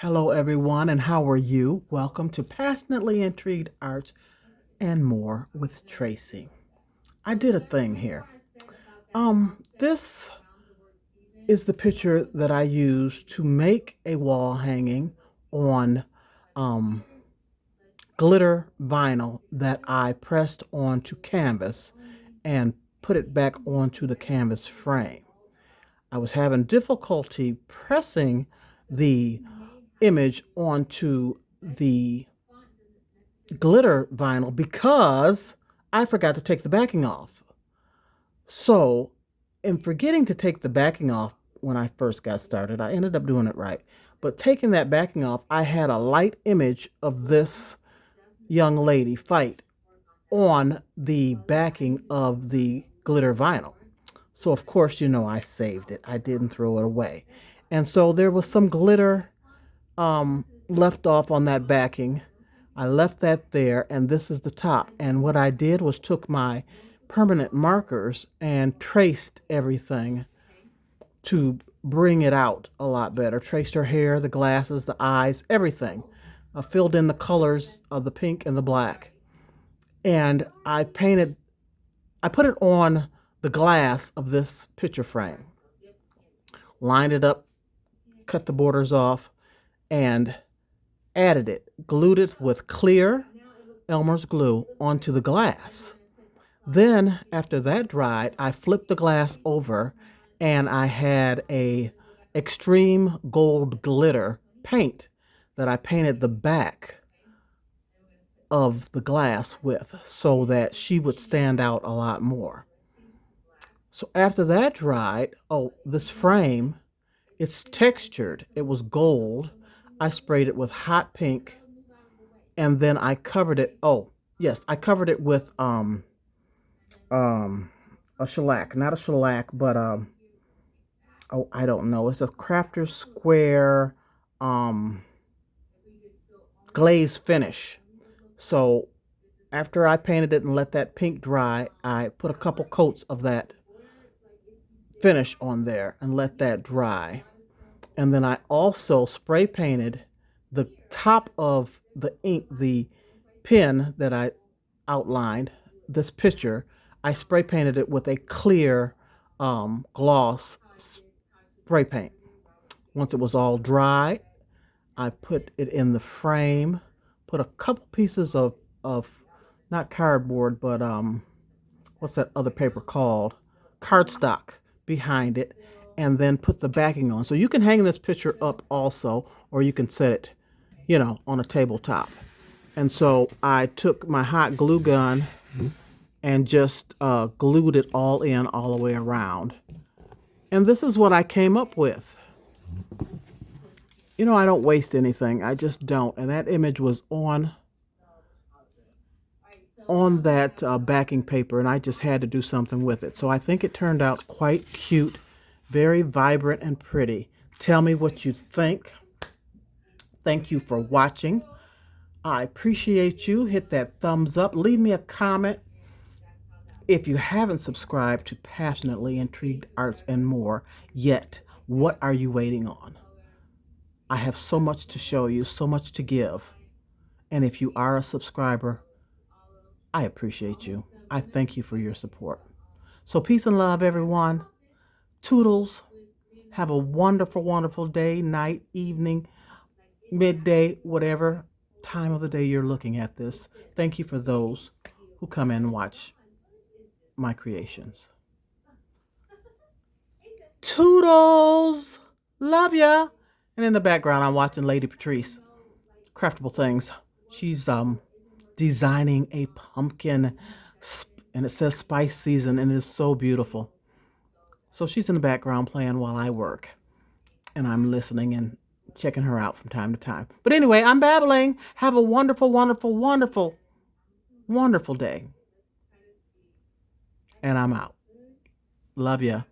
Hello, everyone, and how are you? Welcome to Passionately Intrigued Arts and More with Tracy. I did a thing here. This is the picture that I used to make a wall hanging on um, glitter vinyl that I pressed onto canvas and put it back onto the canvas frame. I was having difficulty pressing the image onto the glitter vinyl because I forgot to take the backing off. So, in forgetting to take the backing off when I first got started, I ended up doing it right. But taking that backing off, I had a light image of this young lady fight on the backing of the glitter vinyl. So, of course, I saved it. I didn't throw it away. And so there was some glitter left off on that backing. I left that there, and this is the top. And what I did was took my permanent markers and traced everything to bring it out a lot better. Traced her hair, the glasses, the eyes, everything. I filled in the colors of the pink and the black. And I put it on the glass of this picture frame. Lined it up, cut the borders off, and added it, glued it with clear Elmer's glue onto the glass. Then, after that dried, I flipped the glass over and I had a extreme gold glitter paint that I painted the back of the glass with so that she would stand out a lot more. So after that dried, this frame, it's textured. It was gold. I sprayed it with hot pink and then I covered it. Oh, yes, I covered it with a shellac, not a shellac, but I don't know. It's a Crafter's Square glaze finish. So after I painted it and let that pink dry, I put a couple coats of that finish on there and let that dry. And then I also spray painted the top of the ink, the pen that I outlined, this picture. I spray painted it with a clear gloss spray paint. Once it was all dry, I put it in the frame, put a couple pieces of not cardboard, but what's that other paper called? Cardstock behind it, and then put the backing on. So you can hang this picture up also, or you can set it, on a tabletop. And so I took my hot glue gun and just glued it all in all the way around. And this is what I came up with. I don't waste anything. I just don't. And that image was on that backing paper, and I just had to do something with it. So I think it turned out quite cute, very vibrant and pretty. Tell me what you think. Thank you for watching. I appreciate you. Hit that thumbs up. Leave me a comment. If you haven't subscribed to Passionately Intrigued Arts and More yet, what are you waiting on? I have so much to show you, so much to give. And if you are a subscriber, I appreciate you. I thank you for your support. So peace and love, everyone. Toodles. Have a wonderful, wonderful day, night, evening, midday, whatever time of the day you're looking at this. Thank you for those who come in and watch my creations. Toodles! Love ya! And in the background, I'm watching Lady Patrice. Craftable Things. She's designing a pumpkin, and it says spice season, and it is so beautiful. So she's in the background playing while I work, and I'm listening and checking her out from time to time. But anyway, I'm babbling. Have a wonderful, wonderful, wonderful, wonderful day. And I'm out. Love ya.